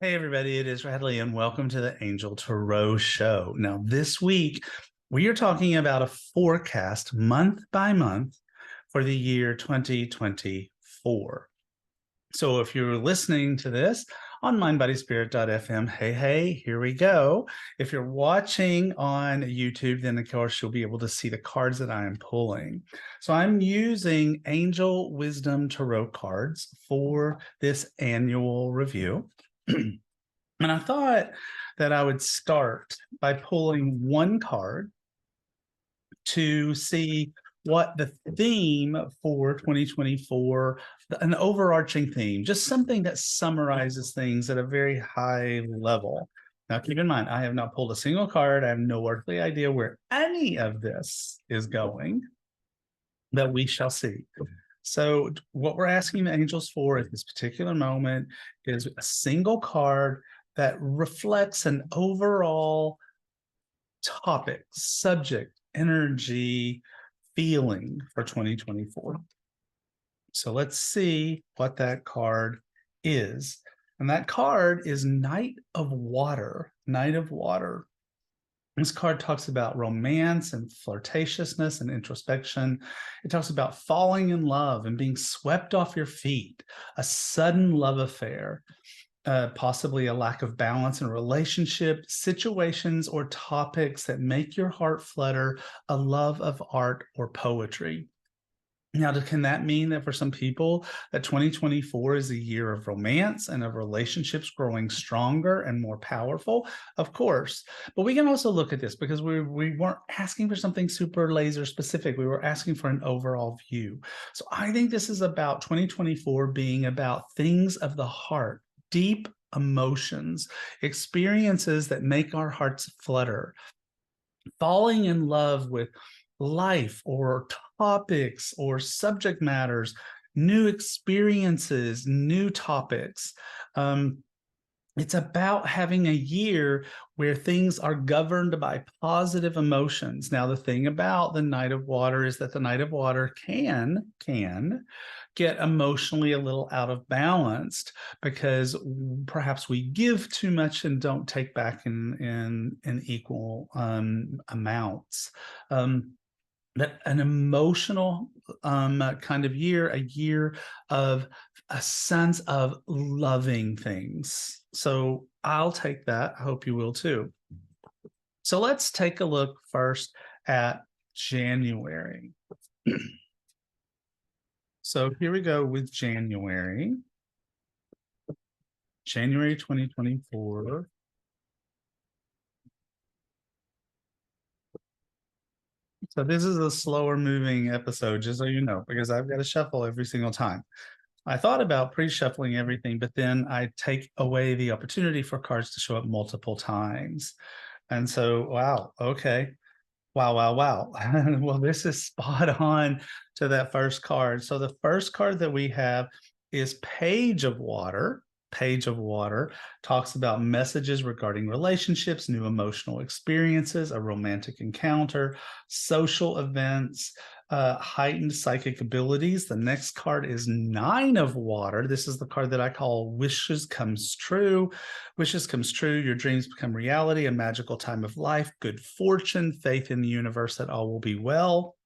Hey, everybody, it is Radley, and welcome to the Angel Tarot Show. Now, this week, we are talking about a forecast month by month for the year 2024. So, if you're listening to this on mindbodyspirit.fm, hey, here we go. If you're watching on YouTube, then of course you'll be able to see the cards that I am pulling. So, I'm using Angel Wisdom Tarot cards for this annual review. And I thought that I would start by pulling one card to see what the theme for 2024, an overarching theme, just something that summarizes things at a very high level. Now, keep in mind, I have not pulled a single card. I have no earthly idea where any of this is going, but we shall see. So, what we're asking the angels for at this particular moment is a single card that reflects an overall topic, subject, energy, feeling for 2024. So let's see what that card is. And that card is Knight of Water. Knight of Water. This card talks about romance and flirtatiousness and introspection. It talks about falling in love and being swept off your feet, a sudden love affair, possibly a lack of balance in relationship, situations, or topics that make your heart flutter, a love of art or poetry. Now, can that mean that for some people that 2024 is a year of romance and of relationships growing stronger and more powerful? Of course. But we can also look at this because we weren't asking for something super laser specific. We were asking for an overall view. So I think this is about 2024 being about things of the heart, deep emotions, experiences that make our hearts flutter, falling in love with life or topics or subject matters, new experiences, new topics. It's about having a year where things are governed by positive emotions. Now, the thing about the Knight of Water is that the Knight of Water can get emotionally a little out of balance because perhaps we give too much and don't take back in equal amounts. That an emotional kind of year, a year of a sense of loving things. So I'll take that. I hope you will too. So let's take a look first at January. So here we go with January 2024. So this is a slower moving episode, just so you know, because I've got to shuffle every single time. I thought about pre-shuffling everything, but then I take away the opportunity for cards to show up multiple times. And so, wow, okay. Wow. Well, this is spot on to that first card. So the first card that we have is Page of Water. Page of Water talks about messages regarding relationships, new emotional experiences, a romantic encounter, social events, heightened psychic abilities. The next card is Nine of Water. This is the card that I call Wishes Comes True. Wishes comes true, your dreams become reality, a magical time of life, good fortune, faith in the universe that all will be well.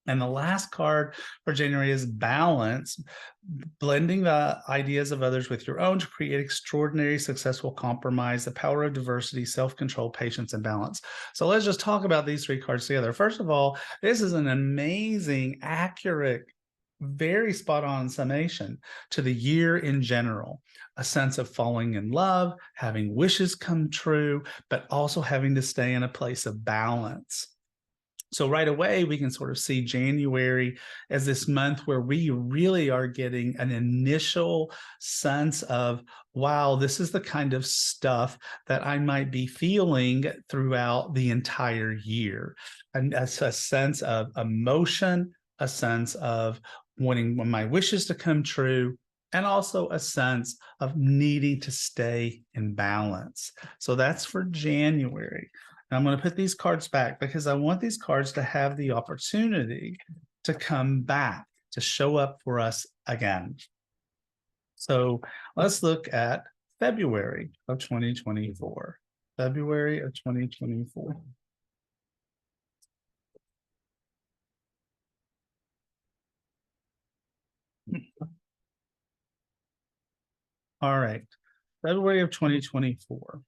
And the last card for January is Balance, blending the ideas of others with your own to create extraordinary, successful compromise, the power of diversity, self-control, patience, and balance. So let's just talk about these three cards together. First of all, this is an amazing, accurate, very spot on summation to the year in general. A sense of falling in love, having wishes come true, but also having to stay in a place of balance. So right away, we can sort of see January as this month where we really are getting an initial sense of, wow, this is the kind of stuff that I might be feeling throughout the entire year. And that's a sense of emotion, a sense of wanting my wishes to come true, and also a sense of needing to stay in balance. So that's for January. And I'm going to put these cards back because I want these cards to have the opportunity to come back, to show up for us again. So let's look at February of 2024. February of 2024. All right. February of 2024.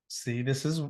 See, this is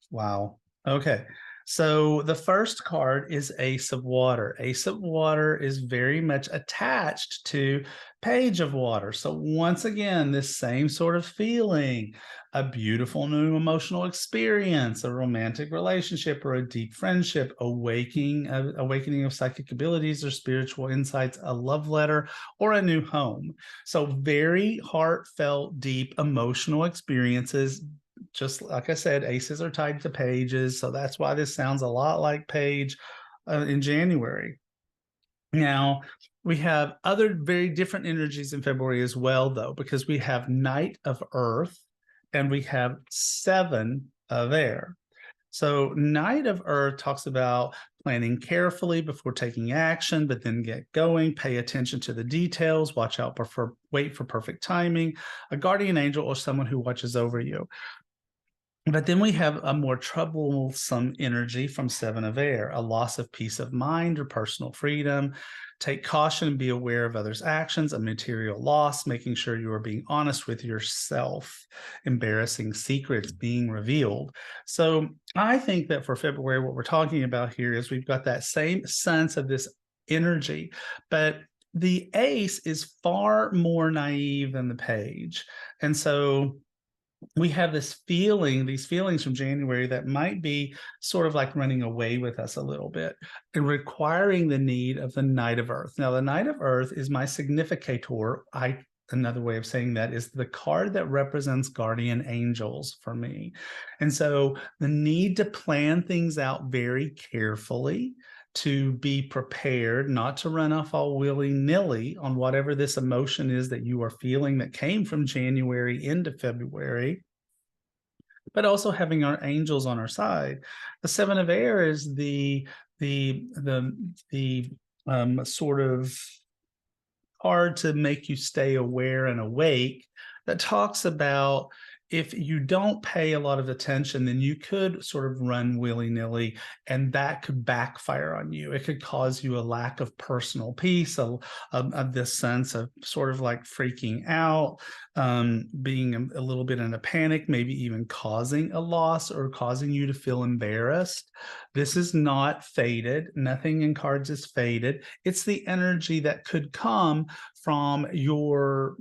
wow. Okay. So the first card is Ace of Water. Ace of Water is very much attached to Page of Water. So once again, this same sort of feeling, a beautiful new emotional experience, a romantic relationship or a deep friendship, awakening of psychic abilities or spiritual insights, a love letter, or a new home. So very heartfelt, deep emotional experiences. Just like I said, aces are tied to pages. So that's why this sounds a lot like Page in January. Now, we have other very different energies in February as well, though, because we have Knight of Earth and we have Seven of Air. So Knight of Earth talks about planning carefully before taking action, but then get going, pay attention to the details, wait for perfect timing, a guardian angel or someone who watches over you. But then we have a more troublesome energy from Seven of Air, a loss of peace of mind or personal freedom. Take caution and be aware of others' actions, a material loss, making sure you are being honest with yourself, embarrassing secrets being revealed. So I think that for February, what we're talking about here is we've got that same sense of this energy, but the ace is far more naive than the page. And so we have these feelings from January that might be sort of like running away with us a little bit and requiring the need of the Knight of Earth. Now, the Knight of Earth is my significator. Another way of saying that is the card that represents guardian angels for me. And so the need to plan things out very carefully, to be prepared, not to run off all willy-nilly on whatever this emotion is that you are feeling that came from January into February, but also having our angels on our side. The Seven of Air is the sort of hard to make you stay aware and awake, that talks about if you don't pay a lot of attention, then you could sort of run willy-nilly, and that could backfire on you. It could cause you a lack of personal peace, of this sense of sort of like freaking out, being a little bit in a panic, maybe even causing a loss or causing you to feel embarrassed. This is not fated. Nothing in cards is fated. It's the energy that could come from your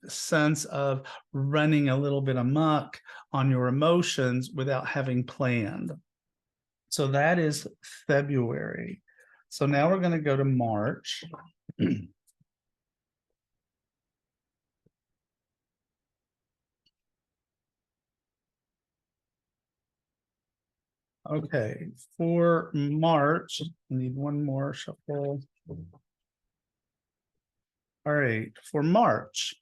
sense of running a little bit amok on your emotions without having planned. So that is February. So now we're going to go to March. Okay, for March, I need one more shuffle. All right, for March.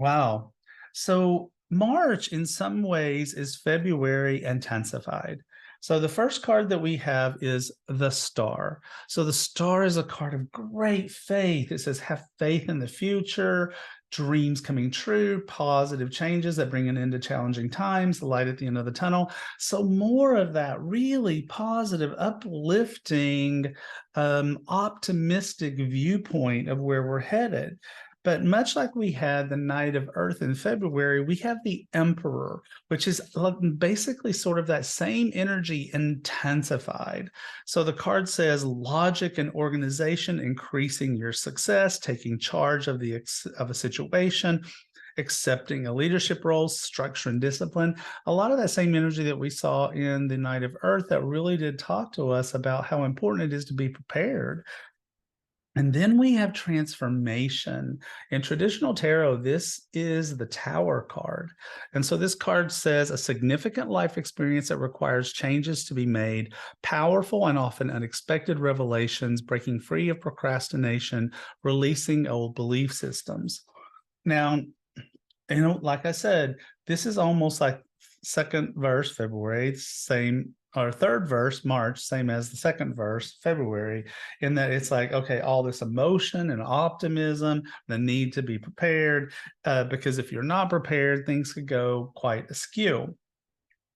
Wow. So March, in some ways, is February intensified. So the first card that we have is the Star. So the Star is a card of great faith. It says, have faith in the future, dreams coming true, positive changes that bring an end to challenging times, the light at the end of the tunnel. So more of that really positive, uplifting, optimistic viewpoint of where we're headed. But much like we had the Knight of Earth in February, we have the Emperor, which is basically sort of that same energy intensified. So the card says logic and organization, increasing your success, taking charge of a situation, accepting a leadership role, structure and discipline. A lot of that same energy that we saw in the Knight of Earth that really did talk to us about how important it is to be prepared. And then we have transformation. In traditional tarot, this is the Tower card. And so this card says a significant life experience that requires changes to be made, powerful and often unexpected revelations, breaking free of procrastination, releasing old belief systems. Now, like I said, this is almost like second verse, February, same or third verse, March, same as the second verse, February, in that it's like, okay, all this emotion and optimism, the need to be prepared, because if you're not prepared, things could go quite askew.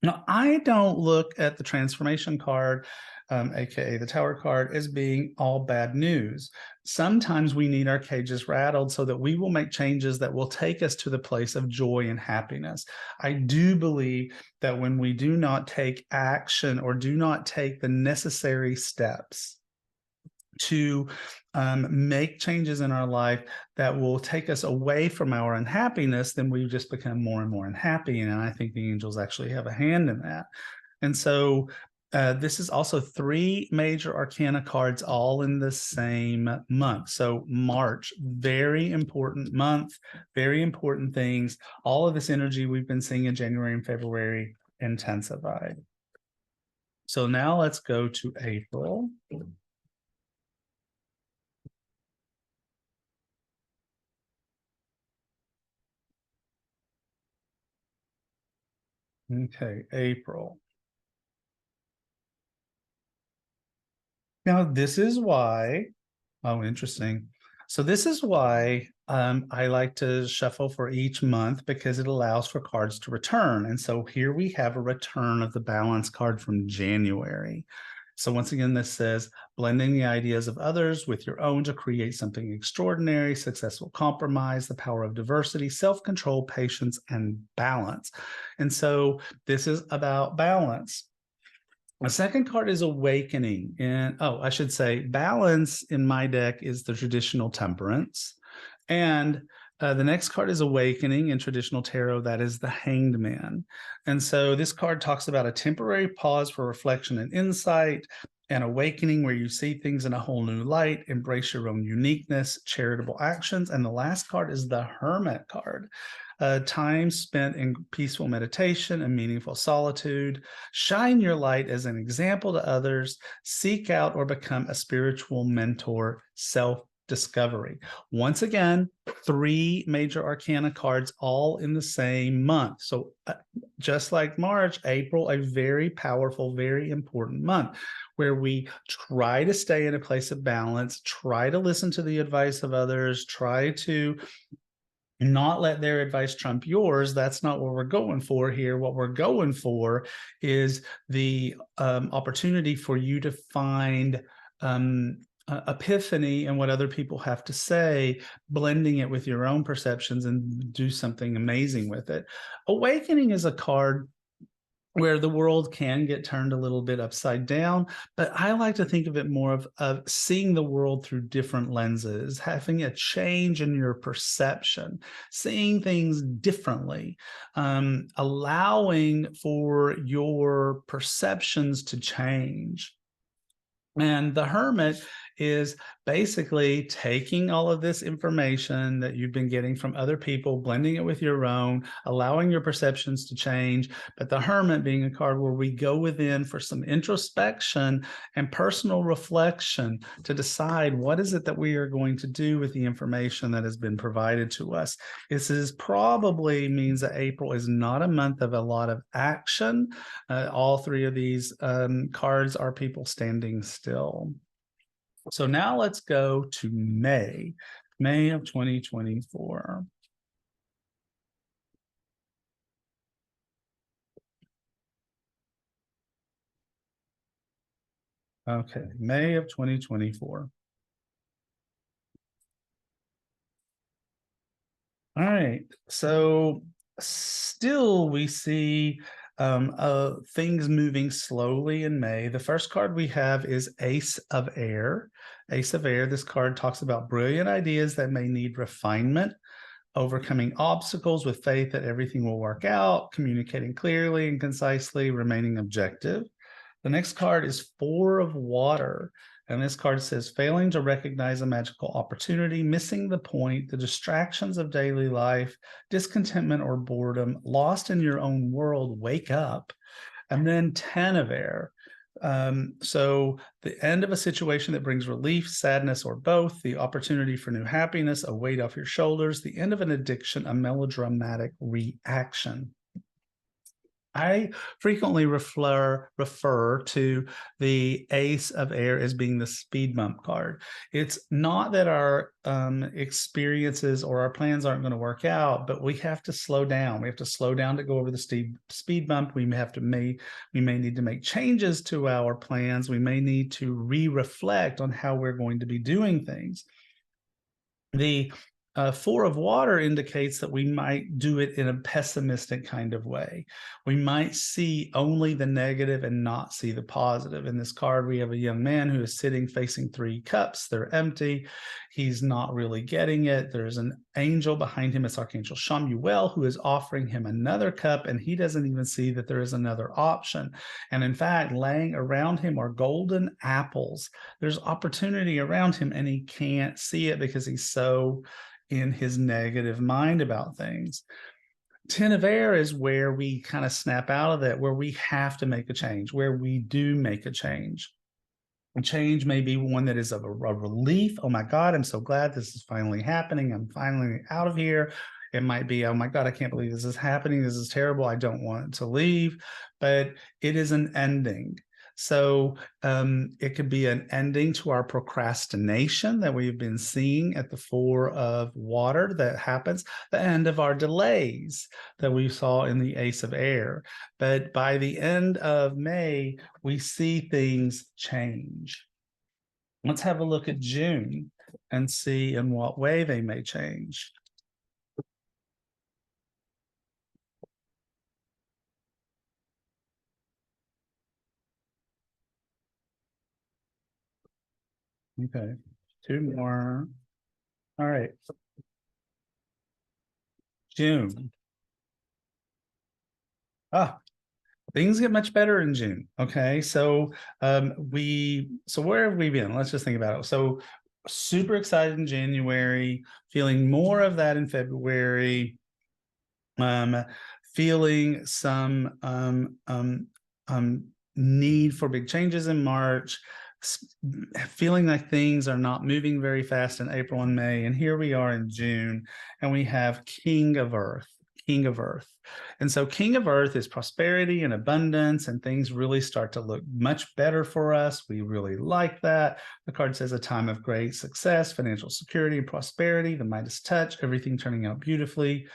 Now, I don't look at the transformation card, aka the Tower card, as being all bad news. Sometimes we need our cages rattled so that we will make changes that will take us to the place of joy and happiness. I do believe that when we do not take action or do not take the necessary steps to make changes in our life that will take us away from our unhappiness, then we just become more and more unhappy. And I think the angels actually have a hand in that. And so this is also 3 major arcana cards all in the same month. So March, very important month, very important things. All of this energy we've been seeing in January and February intensified. So now let's go to April. Okay, April. Now, this is why, oh, interesting. So this is why I like to shuffle for each month, because it allows for cards to return. And so here we have a return of the balance card from January. So once again, this says blending the ideas of others with your own to create something extraordinary, successful compromise, the power of diversity, self-control, patience, and balance. And so this is about balance. The second card is awakening. And I should say balance in my deck is the traditional temperance. And the next card is awakening in traditional tarot. That is the Hanged Man. And so this card talks about a temporary pause for reflection and insight, an awakening where you see things in a whole new light, embrace your own uniqueness, charitable actions. And the last card is the Hermit card. Time spent in peaceful meditation and meaningful solitude. Shine your light as an example to others. Seek out or become a spiritual mentor. Self-discovery. Once again, 3 major arcana cards all in the same month. So just like March, April, a very powerful, very important month where we try to stay in a place of balance, try to listen to the advice of others, try to not let their advice trump yours. That's not what we're going for here. What we're going for is the opportunity for you to find epiphany in what other people have to say, blending it with your own perceptions and do something amazing with it. Awakening is a card where the world can get turned a little bit upside down, but I like to think of it more of seeing the world through different lenses, having a change in your perception, seeing things differently, allowing for your perceptions to change. And the Hermit is basically taking all of this information that you've been getting from other people, blending it with your own, allowing your perceptions to change. But the Hermit being a card where we go within for some introspection and personal reflection to decide what is it that we are going to do with the information that has been provided to us. This is probably means that April is not a month of a lot of action. All 3 of these cards are people standing still. So now let's go to May of 2024. Okay, May of 2024. All right, so still we see things moving slowly in May. The first card we have is Ace of Air. Ace of Air, this card talks about brilliant ideas that may need refinement, overcoming obstacles with faith that everything will work out, communicating clearly and concisely, remaining objective. The next card is Four of Water. And this card says, failing to recognize a magical opportunity, missing the point, the distractions of daily life, discontentment or boredom, lost in your own world, wake up. And then 10 of Air. So the end of a situation that brings relief, sadness, or both, the opportunity for new happiness, a weight off your shoulders, the end of an addiction, a melodramatic reaction. I frequently refer to the Ace of Air as being the speed bump card. It's not that our experiences or our plans aren't going to work out, but we have to slow down. We have to slow down to go over the speed bump. We may need to make changes to our plans. We may need to reflect on how we're going to be doing things. The Four of Water indicates that we might do it in a pessimistic kind of way. We might see only the negative and not see the positive. In this card, we have a young man who is sitting facing 3 cups. They're empty. He's not really getting it. There's an angel behind him. It's Archangel Chamuel, who is offering him another cup, and he doesn't even see that there is another option. And in fact, laying around him are golden apples. There's opportunity around him, and he can't see it because he's so in his negative mind about things. 10 of Air is where we kind of snap out of that, where we have to make a change, where we do make a change. A change may be one that is of a relief. Oh my God, I'm so glad this is finally happening. I'm finally out of here. It might be, oh my God, I can't believe this is happening. This is terrible. I don't want to leave. But it is an ending. So it could be an ending to our procrastination that we've been seeing at the Four of Water that happens, the end of our delays that we saw in the Ace of Air. But by the end of May, we see things change. Let's have a look at June and see in what way they may change. Okay, 2 more. All right. June. Things get much better in June. Okay. So where have we been? Let's just think about it. So super excited in January, feeling more of that in February, feeling some need for big changes in March, feeling like things are not moving very fast in April and May. And here we are in June, and we have King of Earth. King of Earth. And so King of Earth is prosperity and abundance, and things really start to look much better for us. We really like that. The card says a time of great success, financial security, and prosperity, the Midas touch, everything turning out beautifully.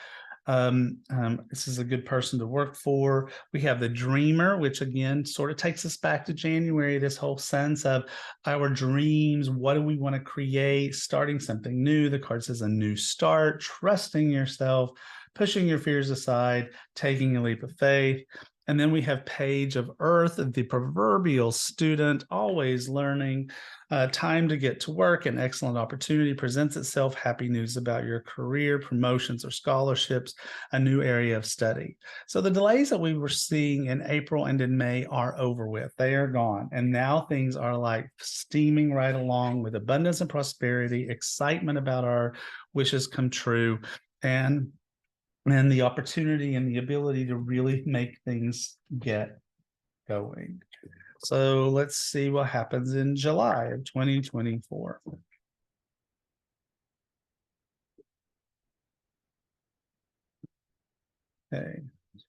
This is a good person to work for. We have the Dreamer, which again sort of takes us back to January, this whole sense of our dreams. What do we want to create? Starting something new. The card says a new start, trusting yourself, pushing your fears aside, taking a leap of faith. And then we have Page of Earth, the proverbial student, always learning. Time to get to work. An excellent opportunity presents itself. Happy news about your career, promotions or scholarships, a new area of study. So the delays that we were seeing in April and in May are over with. They are gone. And now things are like steaming right along with abundance and prosperity, excitement about our wishes come true, and the opportunity and the ability to really make things get going. So let's see what happens in July of 2024. Okay,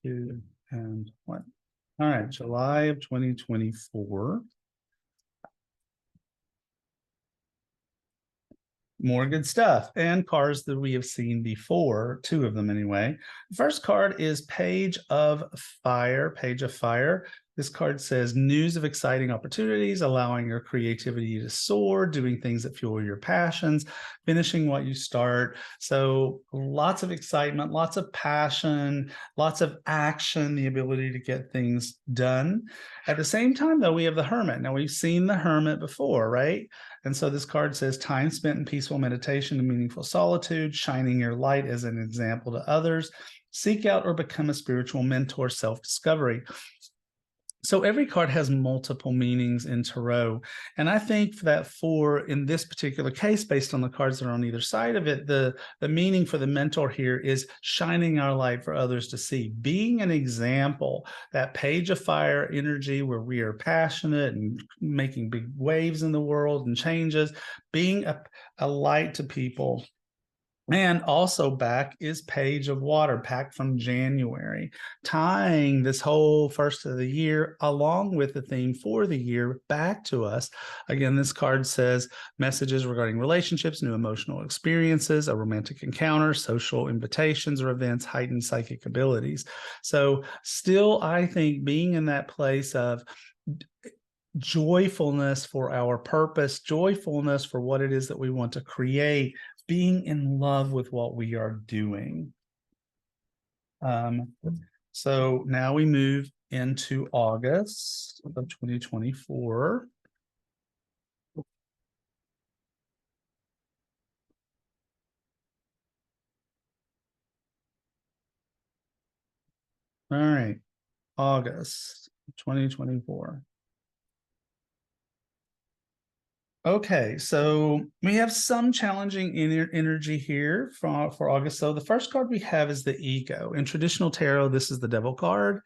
2 and 1. All right, July of 2024. More good stuff and cards that we have seen before, 2 of them anyway. The first card is Page of Fire. Page of Fire. This card says news of exciting opportunities, allowing your creativity to soar, doing things that fuel your passions, finishing what you start. So lots of excitement, lots of passion, lots of action, the ability to get things done. At the same time, though, we have the Hermit. Now, we've seen the Hermit before, right? And so this card says time spent in peaceful meditation and meaningful solitude, shining your light as an example to others, seek out or become a spiritual mentor, self-discovery. So every card has multiple meanings in Tarot. And I think that in this particular case, based on the cards that are on either side of it, the meaning for the mentor here is shining our light for others to see, being an example, that Page of Fire energy where we are passionate and making big waves in the world and changes, being a light to people And also back is Page of Water, packed from January, tying this whole first of the year along with the theme for the year back to us. Again, this card says messages regarding relationships, new emotional experiences, a romantic encounter, social invitations or events, heightened psychic abilities. So still, I think being in that place of joyfulness for our purpose, joyfulness for what it is that we want to create, being in love with what we are doing. So now we move into August of 2024. All right, August 2024. Okay, so we have some challenging energy here for August. So the first card we have is the ego. In traditional tarot, this is the devil card.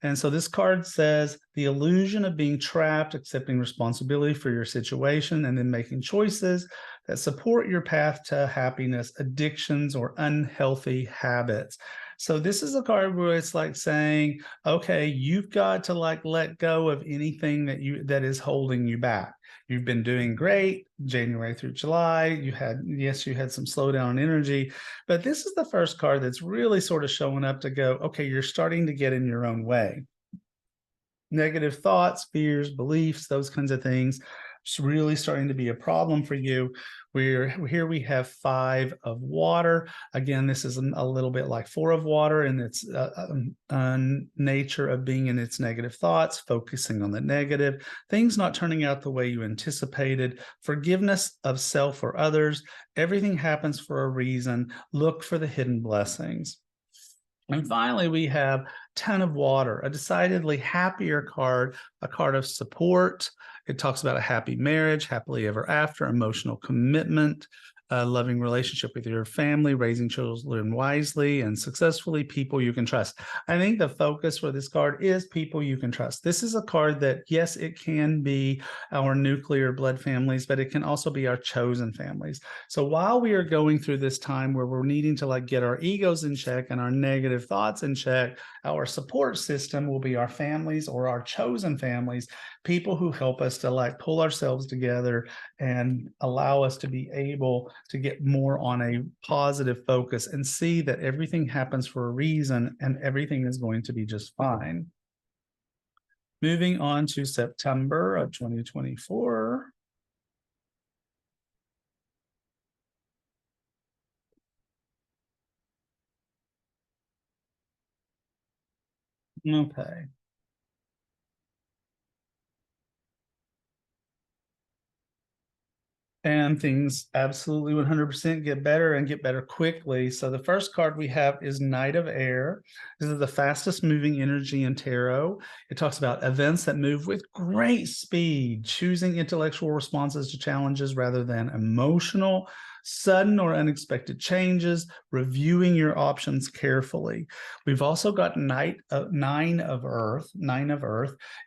And so this card says the illusion of being trapped, accepting responsibility for your situation, and then making choices that support your path to happiness, addictions, or unhealthy habits. So this is a card where it's like saying, okay, you've got to like let go of anything that is holding you back. You've been doing great January through July. You had some slowdown in energy, but this is the first card that's really sort of showing up to go, okay, you're starting to get in your own way. Negative thoughts, fears, beliefs, those kinds of things. It's really starting to be a problem for you. Here we have 5 of water. Again, this is a little bit like 4 of water, and it's nature of being in its negative thoughts, focusing on the negative, things not turning out the way you anticipated, forgiveness of self or others. Everything happens for a reason. Look for the hidden blessings. And finally, we have 10 of water, a decidedly happier card, a card of support. It talks about a happy marriage, happily ever after, emotional commitment, a loving relationship with your family, raising children wisely and successfully, people you can trust. I think the focus for this card is people you can trust. This is a card that, yes, it can be our nuclear blood families, but it can also be our chosen families. So while we are going through this time where we're needing to like get our egos in check and our negative thoughts in check, our support system will be our families or our chosen families, people who help us to like pull ourselves together and allow us to be able to get more on a positive focus and see that everything happens for a reason and everything is going to be just fine. Moving on to September of 2024. Okay. And things absolutely 100% get better and get better quickly. So the first card we have is Knight of Air. This is the fastest moving energy in tarot. It talks about events that move with great speed, choosing intellectual responses to challenges rather than emotional, sudden or unexpected changes, reviewing your options carefully. We've also got Nine of Earth.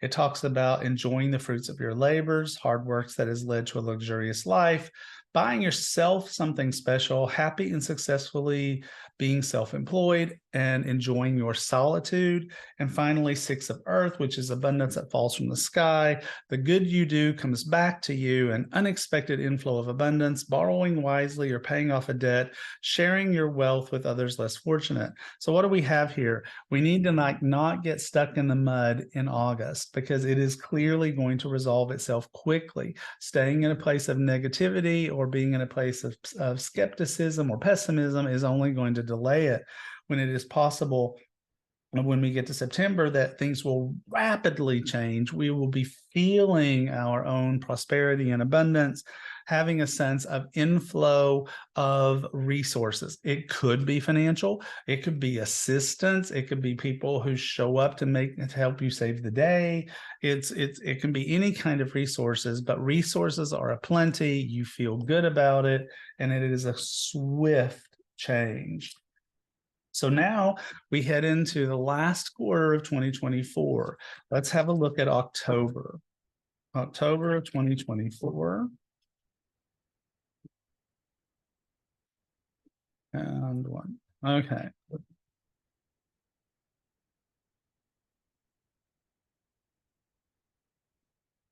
It talks about enjoying the fruits of your labors, hard works that has led to a luxurious life, buying yourself something special, happy and successfully being self-employed, and enjoying your solitude. And finally, 6 of Earth, which is abundance that falls from the sky. The good you do comes back to you, an unexpected inflow of abundance, borrowing wisely or paying off a debt, sharing your wealth with others less fortunate. So what do we have here? We need to not get stuck in the mud in August, because it is clearly going to resolve itself quickly. Staying in a place of negativity or being in a place of skepticism or pessimism is only going to delay it, when it is possible when we get to September that things will rapidly change. We will be feeling our own prosperity and abundance, having a sense of inflow of resources. It could be financial, it could be assistance, it could be people who show up to help you save the day. It can be any kind of resources, but resources are aplenty. You feel good about it, and it is a swift change. So now we head into the last quarter of 2024. Let's have a look at October. October of 2024. And 1. Okay.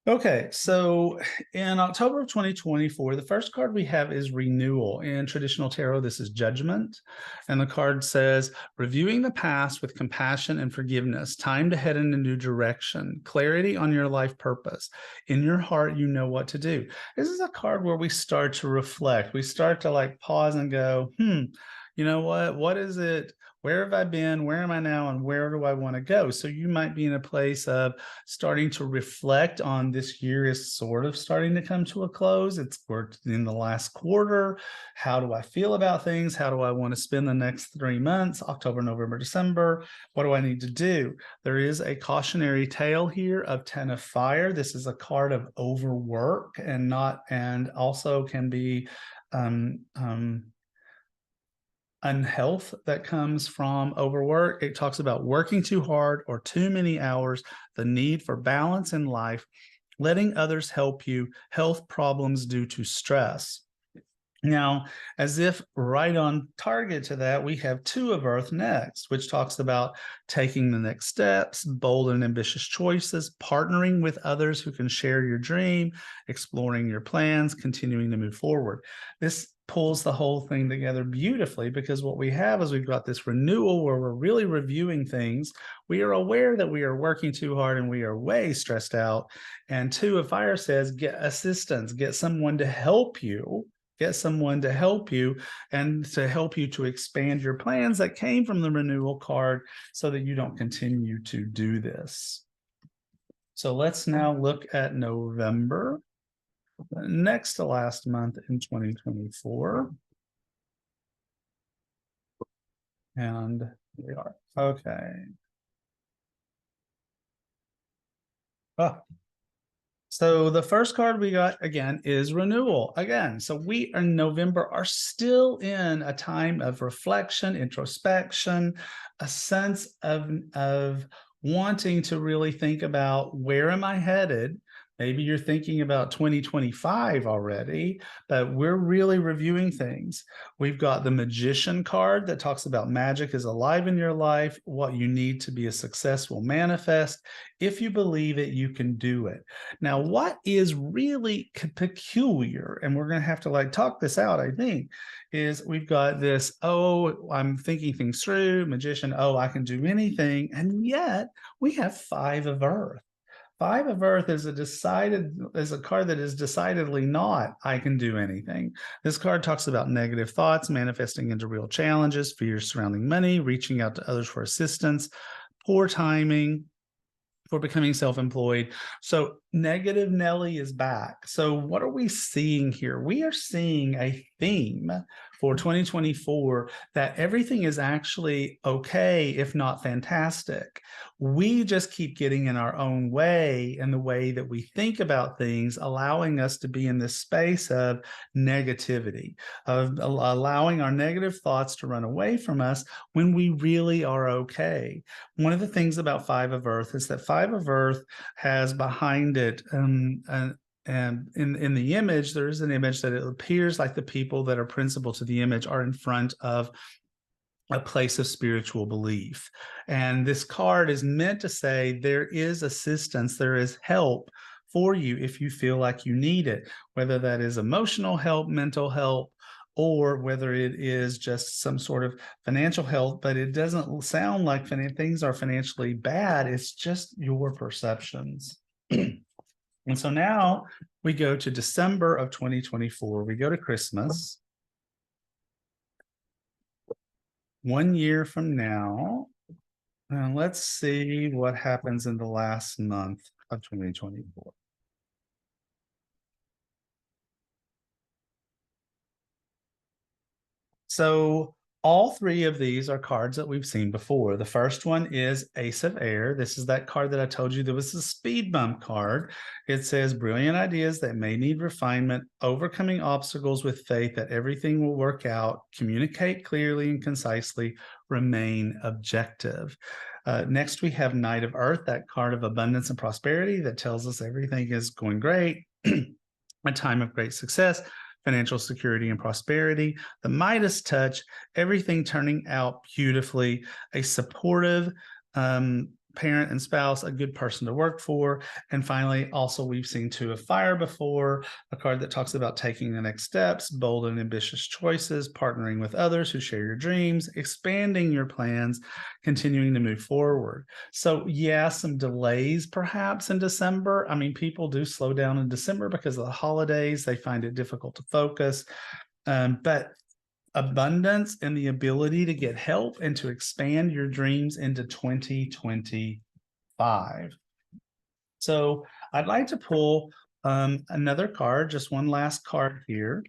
Okay, so in October of 2024, the first card we have is Renewal. In traditional tarot, this is Judgment. And the card says, reviewing the past with compassion and forgiveness, time to head in a new direction, clarity on your life purpose. In your heart, you know what to do. This is a card where we start to reflect. We start to like pause and go, you know what? What is it? Where have I been? Where am I now? And where do I want to go? So you might be in a place of starting to reflect on this year is sort of starting to come to a close. We're in the last quarter. How do I feel about things? How do I want to spend the next 3 months, October, November, December? What do I need to do? There is a cautionary tale here of 10 of Fire. This is a card of overwork and also can be unhealth that comes from overwork. It talks about working too hard or too many hours, the need for balance in life, letting others help you, health problems due to stress. Now, as if right on target to that, we have 2 of Earth next, which talks about taking the next steps, bold and ambitious choices, partnering with others who can share your dream, exploring your plans, continuing to move forward. This pulls the whole thing together beautifully, because what we have is we've got this renewal where we're really reviewing things. We are aware that we are working too hard and we are way stressed out. And 2 of Fire says, get assistance, get someone to help you. Get someone to help you and to help you to expand your plans that came from the renewal card so that you don't continue to do this. So let's now look at November, next to last month in 2024. And here we are. Okay. So the first card we got again is Renewal again. So we in November are still in a time of reflection, introspection, a sense of wanting to really think about, where am I headed? Maybe you're thinking about 2025 already, but we're really reviewing things. We've got the Magician card that talks about magic is alive in your life, what you need to be a successful manifest. If you believe it, you can do it. Now, what is really peculiar, and we're going to have to talk this out, I think, is we've got this, oh, I'm thinking things through, Magician, oh, I can do anything. And yet we have 5 of Earth. 5 of Earth is a card that is decidedly not, I can do anything. This card talks about negative thoughts manifesting into real challenges, fears surrounding money, reaching out to others for assistance, poor timing for becoming self-employed. So negative Nelly is back. So what are we seeing here? We are seeing a theme for 2024 that everything is actually okay, if not fantastic. We just keep getting in our own way, and the way that we think about things, allowing us to be in this space of negativity, of allowing our negative thoughts to run away from us when we really are okay. One of the things about 5 of Earth is that 5 of Earth has behind it and in the image, there is an image that it appears like the people that are principal to the image are in front of a place of spiritual belief. And this card is meant to say there is assistance, there is help for you if you feel like you need it, whether that is emotional help, mental help, or whether it is just some sort of financial help. But it doesn't sound like things are financially bad. It's just your perceptions. And so now we go to December of 2024. We go to Christmas. 1 year from now. And let's see what happens in the last month of 2024. So all 3 of these are cards that we've seen before. The first one is Ace of Air. This is that card that I told you there was a speed bump card. It says brilliant ideas that may need refinement, overcoming obstacles with faith that everything will work out, communicate clearly and concisely, remain objective. Next, we have Knight of Earth, that card of abundance and prosperity that tells us everything is going great, a time of great success. financial security and prosperity. The Midas touch, everything turning out beautifully. A supportive parent and spouse, a good person to work for. And finally, also, we've seen Two of Fire before, a card that talks about taking the next steps, bold and ambitious choices, partnering with others who share your dreams, expanding your plans, continuing to move forward. So yeah, some delays perhaps in December. I mean, people do slow down in December because of the holidays. They find it difficult to focus. But abundance and the ability to get help and to expand your dreams into 2025. So I'd like to pull another card, just one last card here.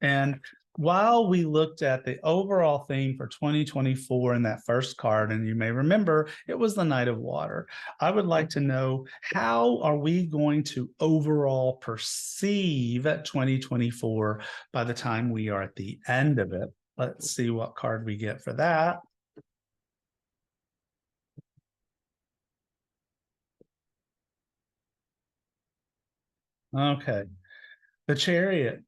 And while we looked at the overall theme for 2024 in that first card, and you may remember it was the Knight of Water, I would like to know, how are we going to overall perceive 2024 by the time we are at the end of it? Let's see what card we get for that. Okay, the Chariot.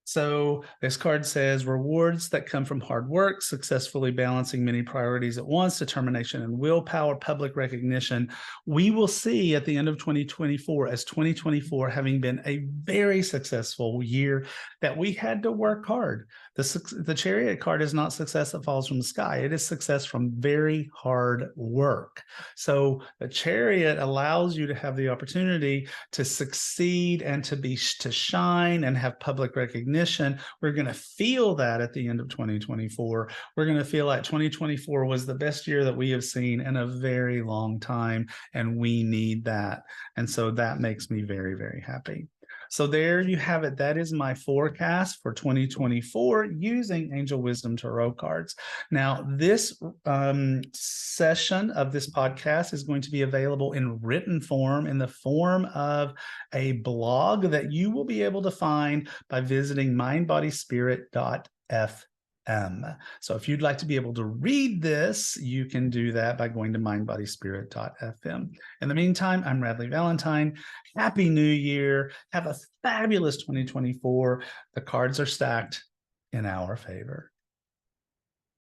So this card says rewards that come from hard work, successfully balancing many priorities at once, determination and willpower, public recognition. We will see at the end of 2024, as 2024 having been a very successful year, that we had to work hard. The Chariot card is not success that falls from the sky. It is success from very hard work. So the Chariot allows you to have the opportunity to succeed and to shine and have public recognition. We're going to feel that at the end of 2024. We're going to feel like 2024 was the best year that we have seen in a very long time, and we need that. And so that makes me very, very happy. So there you have it. That is my forecast for 2024 using Angel Wisdom Tarot cards. Now, this session of this podcast is going to be available in written form, in the form of a blog that you will be able to find by visiting mindbodyspirit.fm. So if you'd like to be able to read this, you can do that by going to mindbodyspirit.fm. In the meantime, I'm Radleigh Valentine. Happy New Year. Have a fabulous 2024. The cards are stacked in our favor.